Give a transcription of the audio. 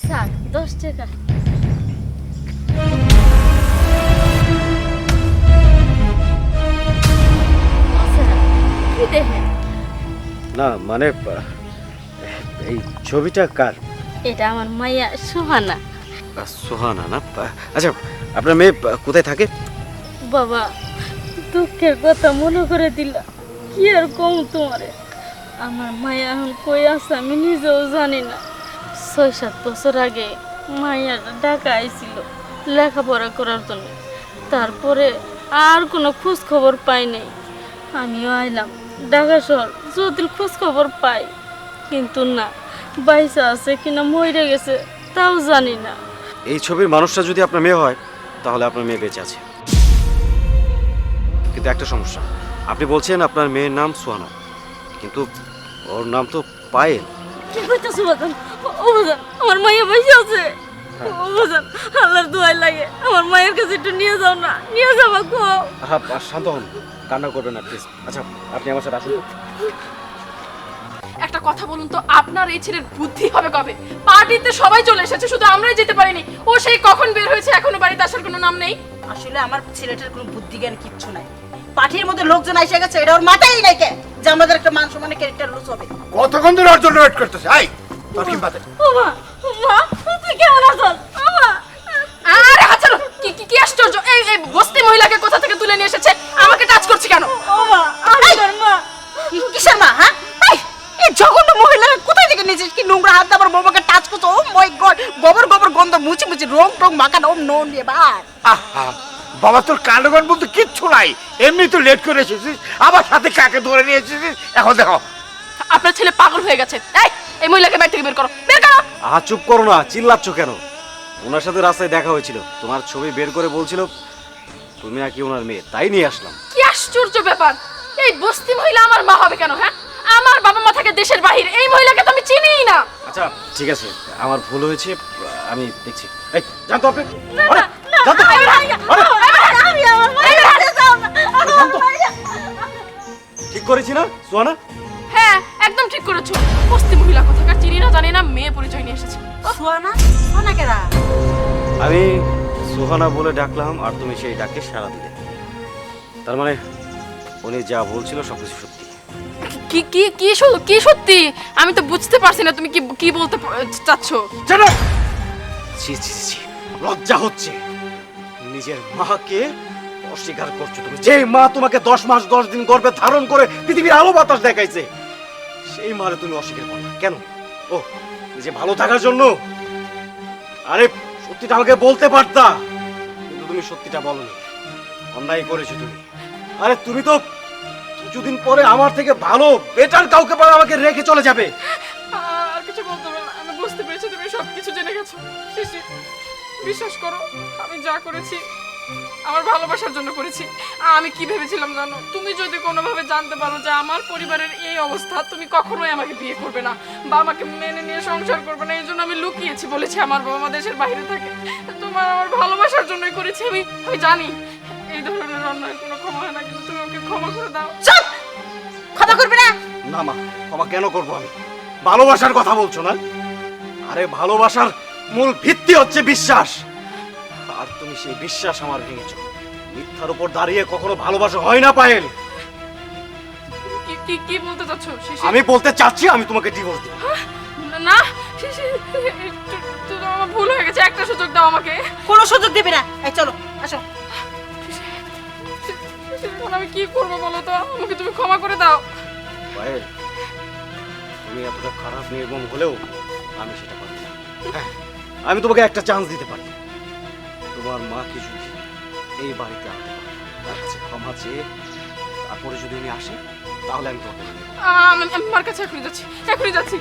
Sir 10 টাকা। Sir কি দেখেন? না মানে এই ছবিটা কার? এটা আমার মাইয়া সুহানা। সোহানা না? আচ্ছা, আপনার মেয়ে কোথায় থাকে? বাবা দুঃখের কথা মনে করে দিলা, কি আর কম তোমারে। আমার মায়া এখন কই আছে আমি নিজেও জানি না। 6-7 বছর আগে মাইয়ার ঢাকা আইছিল লেখাপড়া করার জন্য, তারপরে আর কোনো খোঁজ খবর পাই নাই। আমিও আইলাম ঢাকা শহর, যদি খোঁজ খবর পাই, কিন্তু না, বাইসা আছে কিনা মরে গেছে তাও জানি না। এই ছবির মানুষটা যদি আপনার মেয়ে হয় তাহলে আপনার মেয়ে বেঁচে আছে, কিন্তু একটা সমস্যা। আপনি বলছেন আপনার মেয়ের নাম সোহানা, কিন্তু ওর নাম তো পায়েল। কি কইতাছো বাজান? ও বাজান, আমার মাইয়া বাইসা আছে। ও বাজান, আল্লাহর দোয়াই লাগে, আমার মায়ের কাছে একটু নিয়ে যাও না, নিয়ে যাবা গো। শান্ত হন, কান্না করবেন না প্লিজ। আচ্ছা, আপনি আমার সাথে আসুন। একটা কথা বলুন তো, আপনার এই ছেলের বুদ্ধি হবে কবে? পার্টিতে সবাই চলে এসেছে, শুধু আমরাই যেতে পারিনি। ও সেই কখন বের হয়েছে, এখনো বাড়িতে আসার কোনো নাম নেই। আসলে আমার ছেলেটার কোনো বুদ্ধি জ্ঞান কিচ্ছু নাই। পার্টির মধ্যে লোকজন এসে গেছে, এটা ওর মাথায় নাই কে যে আমাদের একটা মান সম্মানের ক্যারেক্টার লস হবে। কতক্ষণ ধরে ওর জন্য ওয়েট করতেছে? আই তোর কি বাদে? ও মা, মা তুই কেমন আছো? ও মা, আরে হাত ছাড়ো! কি কি কি আশ্চর্য! এই এই বস্তি মহিলাকে কোথা থেকে তুলে নিয়ে এসেছে? আমাকে টাচ করছে কেন? ও মা, আমি তোর মা। কিসের মা? হ্যাঁ, এই জঘন্য মহিলা কোথায় থেকে নিয়েছিস? কি নোংরা হাত দিয়ে আমার বউকে টাচ করছো? ও মাই গড, গোবর গোবর গন্ধ, মুছি মুছি রং টং মাখানো। ওম নো নেভার। আহা বাবা, তোর কাণ্ডজ্ঞান বলতে কিচ্ছু নাই। এমনি তো লেট করে এসেছিস, আবার সাথে কাকে ধরে নিয়ে এসেছিস। এখন দেখো আপনার ছেলে পাগল হয়ে গেছে। এই মহিলাকে বাড়ি থেকে বের করো, বের করো! চুপ করো না, চিল্লাচ্ছ কেন? ওনার সাথে রাস্তায় দেখা হয়েছিল, তোমার ছবি বের করে বলছিল তুমি নাকি ওনার মেয়ে, তাই নিয়ে আসলাম। কি আশ্চর্য ব্যাপার! এই বস্তি মহিলা আমার মা হবে কেন? হ্যাঁ, আমার বাবা মা থাকে দেশের বাহিরে, এই মহিলাকে তো আমি চিনিই না। আচ্ছা ঠিক আছে, আমার ভুল হয়েছে, আমি দেখছি। এই জানতো আপনি না, না, না, জানতো? আমি আমার মায়ের কাছে যাও না। জানতো? ঠিক করেছি না সোহানা? হ্যাঁ, একদম ঠিক করেছো। বস্তি মহিলা কোথাকার, চিনি না জানি না, মেয়ে পরিচয় নিয়ে এসেছে। সোহানা, সোহানা কেরা? আমি সোহানা বলে ডাকলাম আর তুমি সেই ডাকে সাড়া দিলে, তার মানে উনি যা বলছিল সবকিছু সত্যি। কি কি কি কি সত্যি? আমি তো বুঝতে পারছি না তুমি কি কি বলতে চাচ্ছ। জানো, ছি ছি ছি, লজ্জা হচ্ছে। নিজের মাকে অস্বীকার করছো তুমি। যে মা তোমাকে 10 মাস 10 দিন গর্ভে ধারণ করে পৃথিবীর আলো বাতাস দেখাইছে, সেই মারে তুমি অস্বীকার করো কেন? ও নিজে ভালো থাকার জন্য? আরে সত্যিটা আমাকে বলতে পারতা, কিন্তু তুমি সত্যিটা বলনি। অন্যায় করেছো তুমি। আরে তুমি তো কিছুদিন পরে আমার থেকে ভালো বেটার কাউকে পরে আমাকে রেখে চলে যাবে। আর কিছু বলতে হবে না, আমি বুঝতে পেরেছি তুমি সবকিছু জেনে গেছো। শিশি, বিশ্বাস করো, আমি যা করেছি আমার ভালোবাসার জন্য করেছি। আমি কি ভেবেছিলাম জানো? তুমি যদি কোনোভাবে জানতে পারো যে আমার পরিবারের এই অবস্থা, তুমি কখনোই আমাকে বিয়ে করবে না বা আমাকে মেনে নিয়ে সংসার করবে না। এই জন্য আমি লুকিয়েছি, বলেছি আমার বাবা মা দেশের বাইরে থাকে। তোমার আমার ভালোবাসার জন্যই করেছি। আমি আমি জানি এই ধরনের অন্যায় কোনো ক্ষমা হয় না, কিন্তু তুমি ওকে ক্ষমা করে দাও। চুপ! ক্ষমা করবে না? না মা, ক্ষমা কেন করবো আমি? ভালোবাসার কথা বলছো না? আরে ভালোবাসার মূল ভিত্তি হচ্ছে বিশ্বাস, আর তুমি সেই বিশ্বাস আমার ভেঙেছো। মিথ্যার উপর দাঁড়িয়ে কখনো ভালোবাসা হয় না পায়েল। কি কি কি বলতে চাচ্ছ শিশি? আমি বলতে চাচ্ছি আমি তোমাকে ডিভোর্স দেব। না শিশি, আমার ভুল হয়ে গেছে, একটা সুযোগ দাও আমাকে। কোনো সুযোগ দেবে না। এই চলো, আসো। এখন আমি কি করবো বলো তো? আমাকে তুমি ক্ষমা করে দাও। পায়েল, তুমি এতটা খারাপ নির্মম হলেও আমি সেটা পারি না। হ্যাঁ, আমি তোমাকে একটা চান্স দিতে পারি। তোমার মাকে যদি এই বাড়িতে আনতে পারি, তার কাছে ক্ষমা চেয়ে তারপরে যদি উনি আসে, তাহলে আমি তোমাকে আমি মার কাছে এখনই যাচ্ছি, এখনই যাচ্ছি।